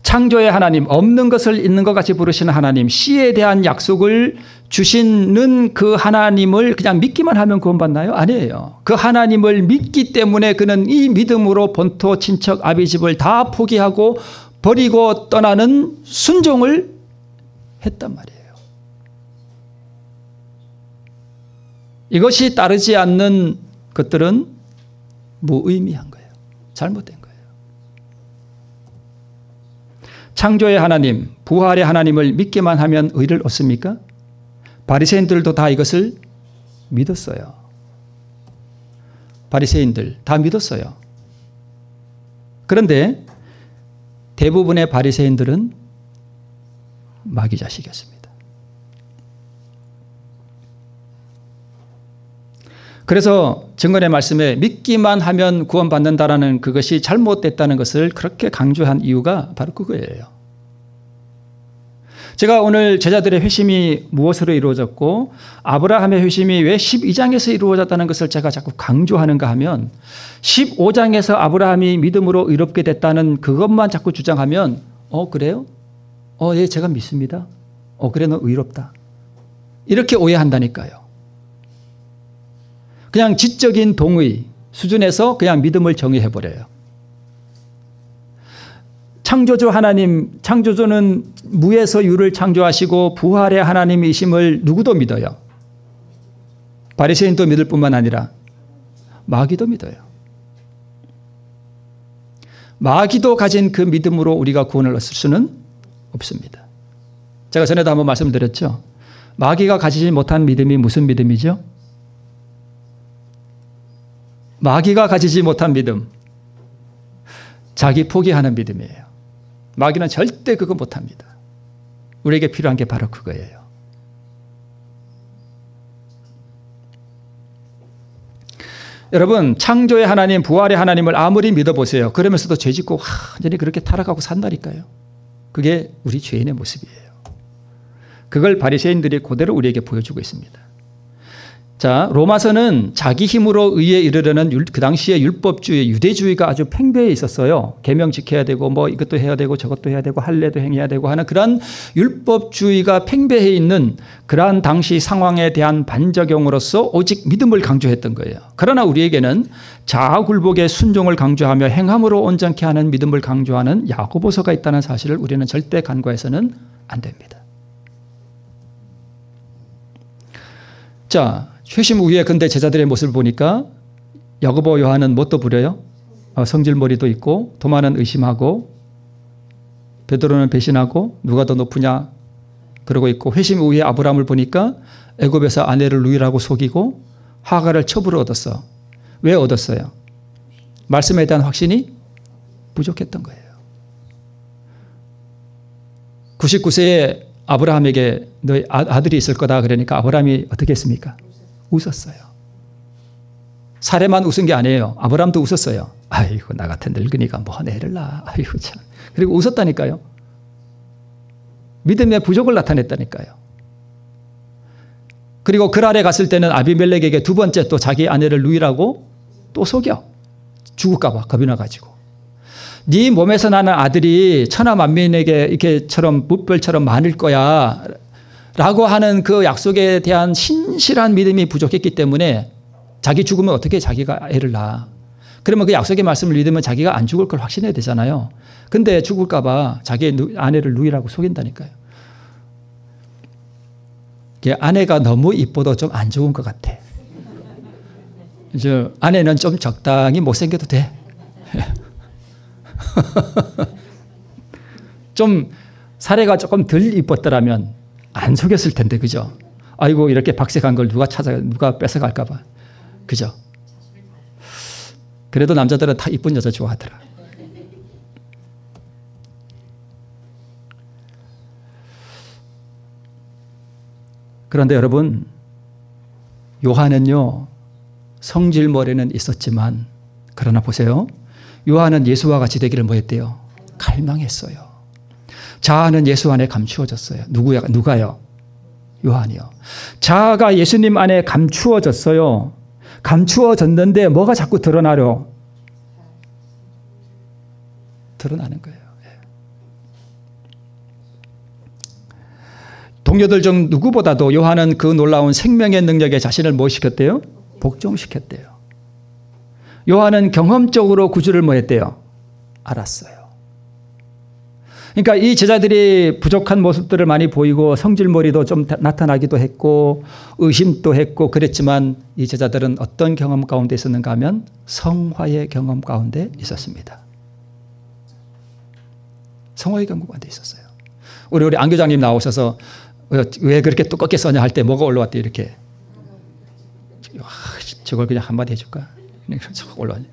창조의 하나님, 없는 것을 있는 것 같이 부르시는 하나님, 씨에 대한 약속을 주시는 그 하나님을 그냥 믿기만 하면 구원받나요? 아니에요. 그 하나님을 믿기 때문에 그는 이 믿음으로 본토, 친척, 아비 집을 다 포기하고 버리고 떠나는 순종을 했단 말이에요. 이것이 따르지 않는 것들은 무의미한 거예요. 잘못된 거예요. 창조의 하나님, 부활의 하나님을 믿기만 하면 의를 얻습니까? 바리새인들도 다 이것을 믿었어요. 바리새인들 다 믿었어요. 그런데 대부분의 바리새인들은 마귀 자식이었습니다. 그래서 증거의 말씀에 믿기만 하면 구원받는다라는 그것이 잘못됐다는 것을 그렇게 강조한 이유가 바로 그거예요. 제가 오늘 제자들의 회심이 무엇으로 이루어졌고 아브라함의 회심이 왜 12장에서 이루어졌다는 것을 제가 자꾸 강조하는가 하면 15장에서 아브라함이 믿음으로 의롭게 됐다는 그것만 자꾸 주장하면 그래요? 예, 제가 믿습니다. 그래, 너 의롭다. 이렇게 오해한다니까요. 그냥 지적인 동의 수준에서 그냥 믿음을 정의해버려요. 창조주 하나님, 창조주는 무에서 유를 창조하시고 부활의 하나님이심을 누구도 믿어요. 바리새인도 믿을 뿐만 아니라 마귀도 믿어요. 마귀도 가진 그 믿음으로 우리가 구원을 얻을 수는 없습니다. 제가 전에도 한번 말씀드렸죠. 마귀가 가지지 못한 믿음이 무슨 믿음이죠? 마귀가 가지지 못한 믿음, 자기 포기하는 믿음이에요. 마귀는 절대 그거 못합니다. 우리에게 필요한 게 바로 그거예요. 여러분, 창조의 하나님, 부활의 하나님을 아무리 믿어보세요. 그러면서도 죄짓고 완전히 그렇게 타락하고 산다니까요. 그게 우리 죄인의 모습이에요. 그걸 바리새인들이 그대로 우리에게 보여주고 있습니다. 자, 로마서는 자기 힘으로 의에 이르려는 그 당시의 율법주의, 유대주의가 아주 팽배해 있었어요. 계명 지켜야 되고 이것도 해야 되고 저것도 해야 되고 할례도 행해야 되고 하는 그런 율법주의가 팽배해 있는 그러한 당시 상황에 대한 반작용으로서 오직 믿음을 강조했던 거예요. 그러나 우리에게는 자아굴복의 순종을 강조하며 행함으로 온전케 하는 믿음을 강조하는 야고보서가 있다는 사실을 우리는 절대 간과해서는 안 됩니다. 자, 회심 후에 근데 제자들의 모습을 보니까 야고보 요한은 뭣도 부려요? 성질머리도 있고 도마는 의심하고 베드로는 배신하고 누가 더 높으냐 그러고 있고, 회심 후에 아브라함을 보니까 애굽에서 아내를 누이라고 속이고 하갈을 첩으로 얻었어. 왜 얻었어요? 말씀에 대한 확신이 부족했던 거예요. 99세에 아브라함에게 너의 아들이 있을 거다 그러니까 아브라함이 어떻게 했습니까? 웃었어요. 사례만 웃은 게 아니에요. 아브라함도 웃었어요. 아이고, 나 같은 늙은이가 뭔 애를 낳아. 아이고 참. 그리고 웃었다니까요. 믿음의 부족을 나타냈다니까요. 그리고 그랄에 갔을 때는 아비멜렉에게 두 번째 또 자기 아내를 누이라고 또 속여. 죽을까 봐 겁이 나가지고. 네 몸에서 나는 아들이 천하 만민에게 이렇게처럼 무별처럼 많을 거야 라고 하는 그 약속에 대한 신실한 믿음이 부족했기 때문에 자기 죽으면 어떻게 자기가 애를 낳아. 그러면 그 약속의 말씀을 믿으면 자기가 안 죽을 걸 확신해야 되잖아요. 근데 죽을까 봐 자기 아내를 누이라고 속인다니까요. 아내가 너무 이뻐도 좀 안 좋은 것 같아. 이제 아내는 좀 적당히 못생겨도 돼. 좀 사례가 조금 덜 이뻤더라면 안 속였을 텐데, 그죠? 아이고, 이렇게 박색한 걸 누가 뺏어갈까 봐. 그죠? 그래도 남자들은 다 이쁜 여자 좋아하더라. 그런데 여러분, 요한은요, 성질머리는 있었지만, 그러나 보세요. 요한은 예수와 같이 되기를 뭐 했대요? 갈망했어요. 자아는 예수 안에 감추어졌어요. 누가요? 요한이요. 자아가 예수님 안에 감추어졌어요. 감추어졌는데 뭐가 자꾸 드러나려? 드러나는 거예요. 동료들 중 누구보다도 요한은 그 놀라운 생명의 능력에 자신을 뭐 시켰대요? 복종시켰대요. 요한은 경험적으로 구주를 뭐 했대요? 알았어요. 그러니까 이 제자들이 부족한 모습들을 많이 보이고 성질머리도 좀 나타나기도 했고 의심도 했고 그랬지만 이 제자들은 어떤 경험 가운데 있었는가 하면 성화의 경험 가운데 있었습니다. 성화의 경고가 안 돼 있었어요. 우리 안교장님 나오셔서 왜 그렇게 두껍게 써냐 할 때 뭐가 올라왔대 이렇게. 저걸 그냥 한마디 해줄까? 올라왔네.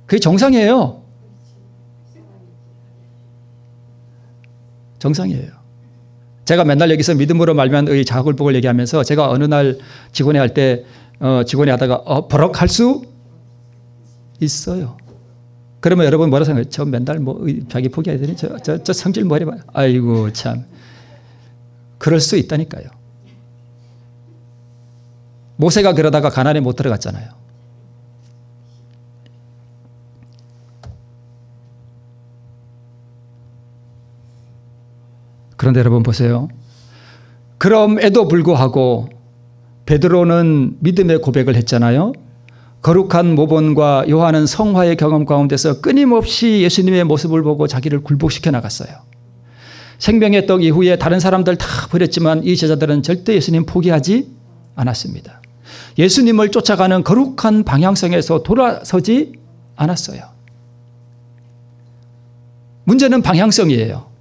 그게 정상이에요. 정상이에요. 제가 맨날 여기서 믿음으로 말미암은 의 자굴복을 얘기하면서 제가 어느 날 직원회 할 때 직원회 하다가 버럭할 수 있어요. 그러면 여러분 뭐라 생각해요? 저 맨날 뭐 자기 포기해야 되니? 저 성질 뭐 해봐. 아이고 참. 그럴 수 있다니까요. 모세가 그러다가 가나안에 못 들어갔잖아요. 그런데 여러분 보세요. 그럼에도 불구하고 베드로는 믿음의 고백을 했잖아요. 거룩한 모본과 요한은 성화의 경험 가운데서 끊임없이 예수님의 모습을 보고 자기를 굴복시켜 나갔어요. 생명의 떡 이후에 다른 사람들 다 버렸지만 이 제자들은 절대 예수님 포기하지 않았습니다. 예수님을 쫓아가는 거룩한 방향성에서 돌아서지 않았어요. 문제는 방향성이에요.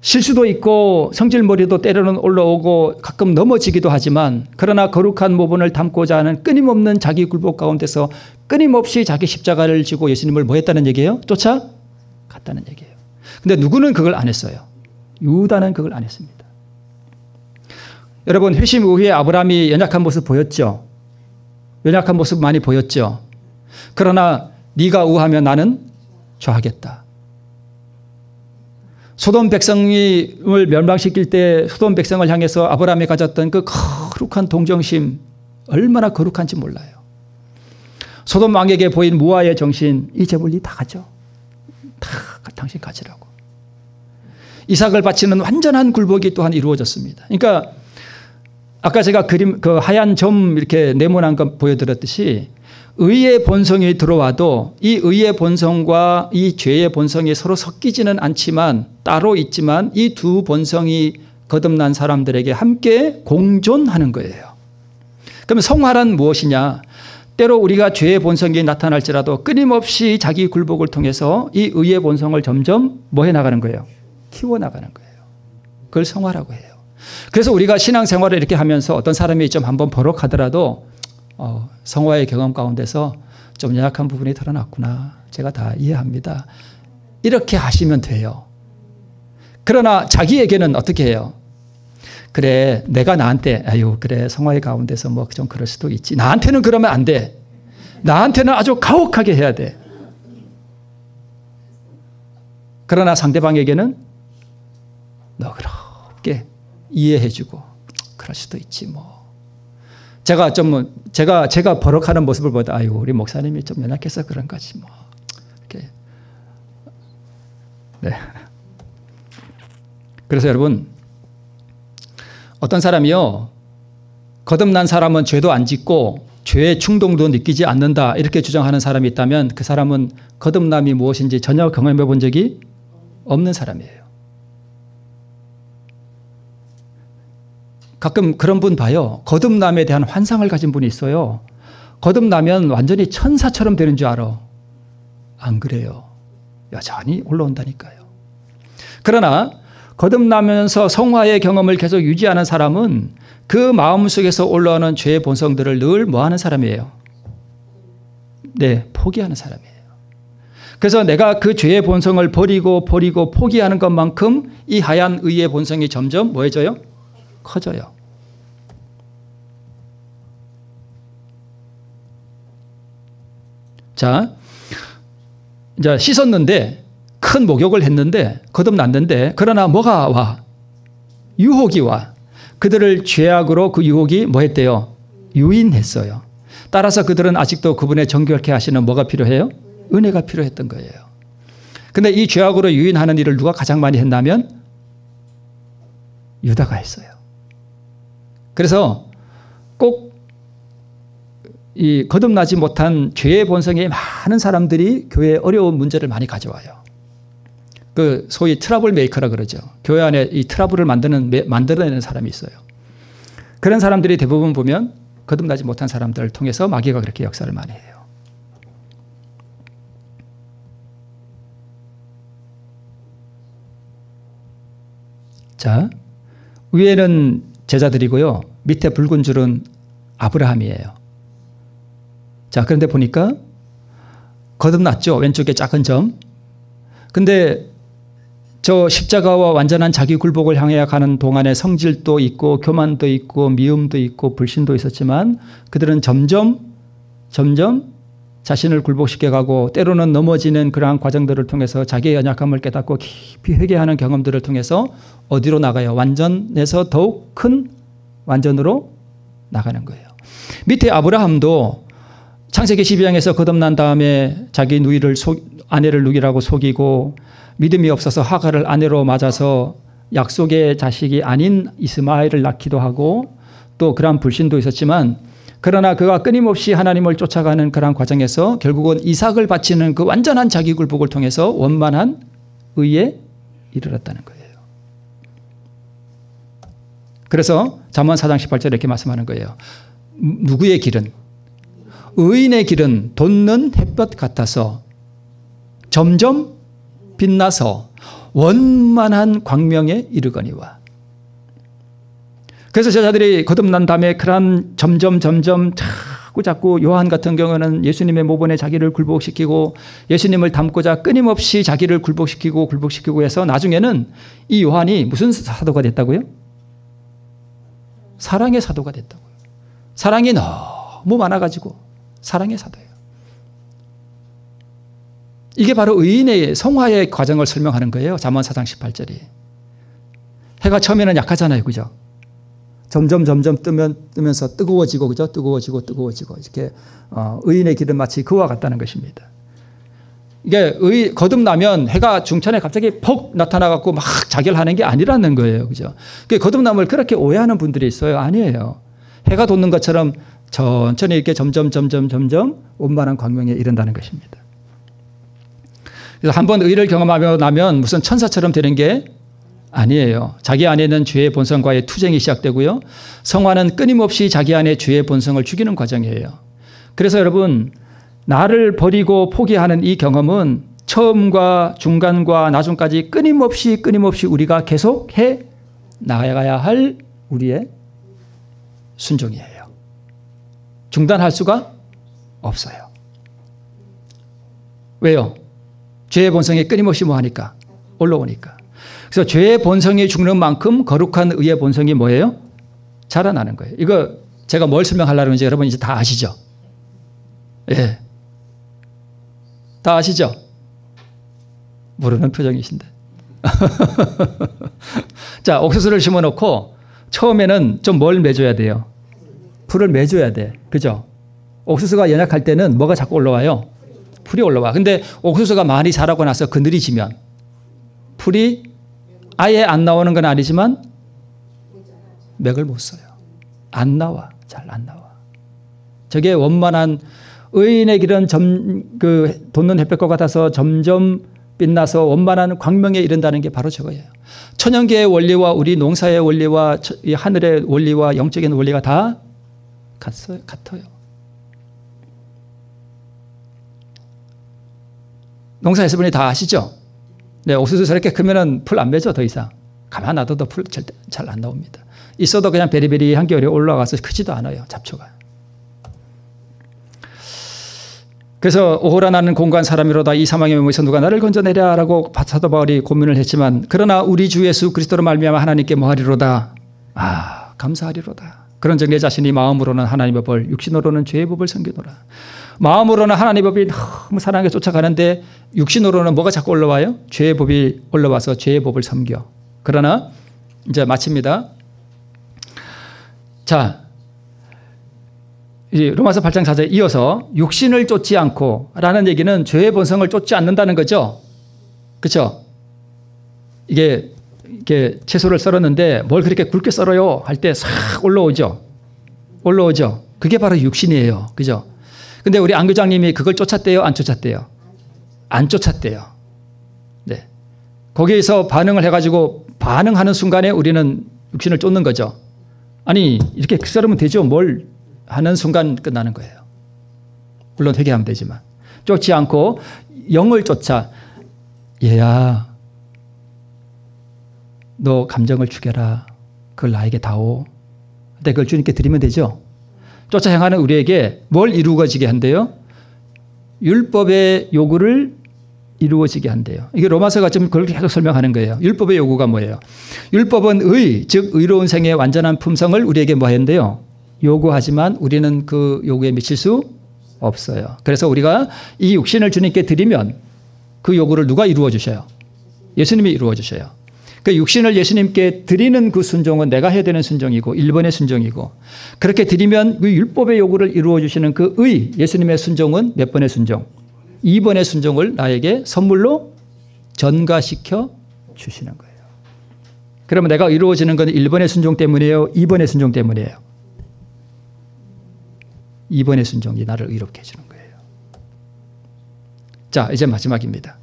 실수도 있고 성질머리도 때로는 올라오고 가끔 넘어지기도 하지만 그러나 거룩한 모본을 담고자 하는 끊임없는 자기 굴복 가운데서 끊임없이 자기 십자가를 지고 예수님을 뭐 했다는 얘기예요? 쫓아갔다는 얘기예요. 근데 누구는 그걸 안 했어요. 유다는 그걸 안 했습니다. 여러분 회심 이후에 아브라함이 연약한 모습 보였죠. 연약한 모습 많이 보였죠. 그러나 네가 우하면 나는 좌하겠다. 소돔 백성을 멸망시킬 때 소돔 백성을 향해서 아브라함이 가졌던 그 거룩한 동정심 얼마나 거룩한지 몰라요. 소돔 왕에게 보인 무아의 정신 이 재물이 다 가져. 다 당신 가지라고. 이삭을 바치는 완전한 굴복이 또한 이루어졌습니다. 그러니까 아까 제가 그림 그 하얀 점 이렇게 네모난 거 보여드렸듯이 의의 본성이 들어와도 이 의의 본성과 이 죄의 본성이 서로 섞이지는 않지만 따로 있지만 이 두 본성이 거듭난 사람들에게 함께 공존하는 거예요. 그러면 성화란 무엇이냐? 때로 우리가 죄의 본성이 나타날지라도 끊임없이 자기 굴복을 통해서 이 의의 본성을 점점 뭐 해나가는 거예요? 키워나가는 거예요. 그걸 성화라고 해요. 그래서 우리가 신앙생활을 이렇게 하면서 어떤 사람이 좀 한번 버럭하더라도 성화의 경험 가운데서 좀 연약한 부분이 드러났구나. 제가 다 이해합니다. 이렇게 하시면 돼요. 그러나 자기에게는 어떻게 해요? 그래 내가 나한테 아유 그래 성화의 가운데서 뭐 좀 그럴 수도 있지. 나한테는 그러면 안 돼. 나한테는 아주 가혹하게 해야 돼. 그러나 상대방에게는 너그럽게 이해해주고 그럴 수도 있지 뭐. 제가 버럭하는 모습을 보다 아유 우리 목사님이 좀 연약해서 그런 거지 뭐. 이렇게. 네. 그래서 여러분 어떤 사람이요 거듭난 사람은 죄도 안 짓고 죄의 충동도 느끼지 않는다 이렇게 주장하는 사람이 있다면 그 사람은 거듭남이 무엇인지 전혀 경험해 본 적이 없는 사람이에요. 가끔 그런 분 봐요. 거듭남에 대한 환상을 가진 분이 있어요. 거듭나면 완전히 천사처럼 되는 줄 알아. 안 그래요. 여전히 올라온다니까요. 그러나 거듭나면서 성화의 경험을 계속 유지하는 사람은 그 마음속에서 올라오는 죄의 본성들을 늘 뭐하는 사람이에요? 네, 포기하는 사람이에요. 그래서 내가 그 죄의 본성을 버리고 포기하는 것만큼 이 하얀 의의 본성이 점점 뭐해져요? 커져요. 자, 이제 씻었는데 큰 목욕을 했는데 거듭났는데 그러나 뭐가 와? 유혹이 와. 그들을 죄악으로 그 유혹이 뭐 했대요? 유인했어요. 따라서 그들은 아직도 그분의 정결케 하시는 뭐가 필요해요? 은혜가 필요했던 거예요. 근데 이 죄악으로 유인하는 일을 누가 가장 많이 했냐면 유다가 했어요. 그래서 꼭 이 거듭나지 못한 죄의 본성이 많은 사람들이 교회에 어려운 문제를 많이 가져와요. 그 소위 트러블 메이커라 그러죠. 교회 안에 이 트러블을 만들어내는 사람이 있어요. 그런 사람들이 대부분 보면 거듭나지 못한 사람들을 통해서 마귀가 그렇게 역사를 많이 해요. 자, 위에는 제자들이고요. 밑에 붉은 줄은 아브라함이에요. 자, 그런데 보니까 거듭났죠. 왼쪽에 작은 점. 근데 저 십자가와 완전한 자기 굴복을 향해 가는 동안에 성질도 있고 교만도 있고 미움도 있고 불신도 있었지만 그들은 점점 자신을 굴복시켜 가고 때로는 넘어지는 그러한 과정들을 통해서 자기의 연약함을 깨닫고 깊이 회개하는 경험들을 통해서 어디로 나가요? 완전에서 더욱 큰 완전으로 나가는 거예요. 밑에 아브라함도 창세기 12장에서 거듭난 다음에 자기 아내를 누이라고 속이고 믿음이 없어서 하갈을 아내로 맞아서 약속의 자식이 아닌 이스마엘을 낳기도 하고 또 그러한 불신도 있었지만 그러나 그가 끊임없이 하나님을 쫓아가는 그러한 과정에서 결국은 이삭을 바치는 그 완전한 자기 굴복을 통해서 원만한 의에 이르렀다는 거예요. 그래서 잠언 4장 18절에 이렇게 말씀하는 거예요. 누구의 길은? 의인의 길은 돋는 햇볕 같아서 점점 빛나서 원만한 광명에 이르거니와. 그래서 제자들이 거듭난 다음에 그런 점점 자꾸 요한 같은 경우는 예수님의 모본에 자기를 굴복시키고 예수님을 닮고자 끊임없이 자기를 굴복시키고 해서 나중에는 이 요한이 무슨 사도가 됐다고요? 사랑의 사도가 됐다고요. 사랑이 너무 많아가지고 사랑의 사도예요. 이게 바로 의인의 성화의 과정을 설명하는 거예요. 잠언 4장 18절이. 해가 처음에는 약하잖아요. 그죠? 점점 뜨면서 뜨거워지고, 그죠? 뜨거워지고 이렇게 의인의 길은 마치 그와 같다는 것입니다. 이게 거듭나면 해가 중천에 갑자기 퍽 나타나갖고 막 자결하는 게 아니라는 거예요. 그죠? 거듭남을 그렇게 오해하는 분들이 있어요. 아니에요. 해가 돋는 것처럼 천천히 이렇게 점점 원만한 광명에 이른다는 것입니다. 그래서 한번 의를 경험하며 나면 무슨 천사처럼 되는 게 아니에요. 자기 안에는 죄의 본성과의 투쟁이 시작되고요. 성화는 끊임없이 자기 안에 죄의 본성을 죽이는 과정이에요. 그래서 여러분, 나를 버리고 포기하는 이 경험은 처음과 중간과 나중까지 끊임없이 우리가 계속해 나가야 할 우리의 순종이에요. 중단할 수가 없어요. 왜요? 죄의 본성이 끊임없이 뭐하니까? 올라오니까. 그래서 죄의 본성이 죽는 만큼 거룩한 의의 본성이 뭐예요? 자라나는 거예요. 이거 제가 뭘 설명하려고 하는지 여러분 이제 다 아시죠? 예. 다 아시죠? 모르는 표정이신데. 자, 옥수수를 심어놓고 처음에는 좀 뭘 매줘야 돼요? 풀을 매줘야 돼. 그죠? 옥수수가 연약할 때는 뭐가 자꾸 올라와요? 풀이 올라와. 근데 옥수수가 많이 자라고 나서 그늘이지면 풀이 아예 안 나오는 건 아니지만 맥을 못 써요. 안 나와. 잘 안 나와. 저게 원만한 의인의 길은 돋는 햇볕과 같아서 점점 빛나서 원만한 광명에 이른다는 게 바로 저거예요. 천연계의 원리와 우리 농사의 원리와 이 하늘의 원리와 영적인 원리가 다 같아요. 농사에서 분이 다 아시죠? 네, 옥수수 저렇게 크면은 풀 안 맺어 더 이상. 가만 놔둬도 풀 잘 안 나옵니다. 있어도 그냥 베리베리 한겨울에 올라가서 크지도 않아요. 잡초가. 그래서 오호라 나는 공고한 사람이로다 이 사망의 몸에서 누가 나를 건져내랴라고 사도 바울이 고민을 했지만 그러나 우리 주 예수 그리스도로 말미암아 하나님께 뭐하리로다. 감사하리로다. 그런 적 내 자신이 마음으로는 하나님의 벌 육신으로는 죄의 법을 섬기노라. 마음으로는 하나님의 법이 너무 사랑하게 쫓아가는데 육신으로는 뭐가 자꾸 올라와요? 죄의 법이 올라와서 죄의 법을 섬겨. 그러나 이제 마칩니다. 자, 로마서 8장 4절에 이어서 육신을 쫓지 않고 라는 얘기는 죄의 본성을 쫓지 않는다는 거죠. 그렇죠? 이게 채소를 썰었는데 뭘 그렇게 굵게 썰어요 할 때 싹 올라오죠. 그게 바로 육신이에요. 그죠? 근데 우리 안 교장님이 그걸 쫓았대요? 안 쫓았대요? 안 쫓았대요. 네. 거기에서 반응을 해가지고 반응하는 순간에 우리는 육신을 쫓는 거죠. 아니, 이렇게 썰으면 되죠. 뭘 하는 순간 끝나는 거예요. 물론 회개하면 되지만. 쫓지 않고 영을 쫓아. 얘야, 너 감정을 죽여라. 그걸 나에게 다오. 근데 그걸 주님께 드리면 되죠. 쫓아 행하는 우리에게 뭘 이루어지게 한대요? 율법의 요구를 이루어지게 한대요. 이게 로마서가 좀 그걸 계속 설명하는 거예요. 율법의 요구가 뭐예요? 율법은 의, 즉 의로운 생의 완전한 품성을 우리에게 뭐 한대요? 요구하지만 우리는 그 요구에 미칠 수 없어요. 그래서 우리가 이 육신을 주님께 드리면 그 요구를 누가 이루어 주셔요? 예수님이 이루어 주셔요. 그 육신을 예수님께 드리는 그 순종은 내가 해야 되는 순종이고 1번의 순종이고, 그렇게 드리면 그 율법의 요구를 이루어 주시는 그 의, 예수님의 순종은 몇 번의 순종? 2번의 순종을 나에게 선물로 전가시켜 주시는 거예요. 그러면 내가 이루어지는 건 1번의 순종 때문이에요? 2번의 순종 때문이에요? 2번의 순종이 나를 의롭게 해주는 거예요. 자, 이제 마지막입니다.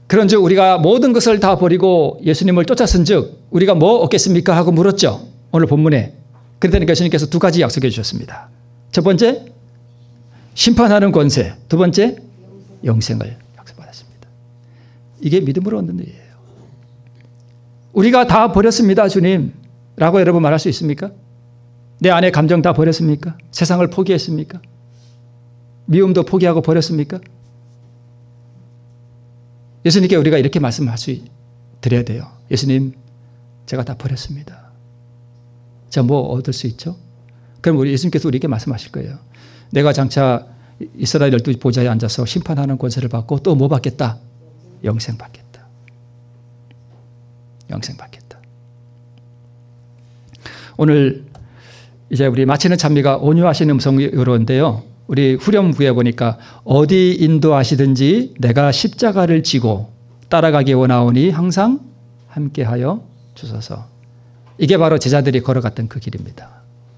그런즉 우리가 모든 것을 다 버리고 예수님을 쫓았은즉 우리가 뭐 얻겠습니까? 하고 물었죠. 오늘 본문에. 그랬더니 예수님께서 두 가지 약속해 주셨습니다. 첫 번째, 심판하는 권세. 두 번째, 영생을 약속받았습니다. 이게 믿음으로 얻는 일이에요. 우리가 다 버렸습니다, 주님. 라고 여러분 말할 수 있습니까? 내 안에 감정 다 버렸습니까? 세상을 포기했습니까? 미움도 포기하고 버렸습니까? 예수님께 우리가 이렇게 말씀할 수 드려야 돼요. 예수님, 제가 다 버렸습니다. 자, 뭐 얻을 수 있죠? 그럼 우리 예수님께서 우리에게 말씀하실 거예요. 내가 장차 이스라엘 12 보좌에 앉아서 심판하는 권세를 받고 또 뭐 받겠다? 영생 받겠다. 영생 받겠다. 오늘 이제 우리 마치는 찬미가 온유하신 음성으로인데요. 우리 후렴구에 보니까 어디 인도하시든지 내가 십자가를 지고 따라가기 원하오니 항상 함께하여 주소서. 이게 바로 제자들이 걸어갔던 그 길입니다.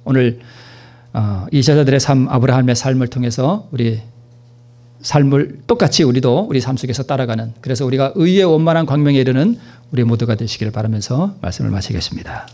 오늘 이 제자들의 삶, 아브라함의 삶을 통해서 우리 삶을 똑같이 우리도 우리 삶 속에서 따라가는, 그래서 우리가 의의 원만한 광명에 이르는 우리 모두가 되시기를 바라면서 말씀을 마치겠습니다.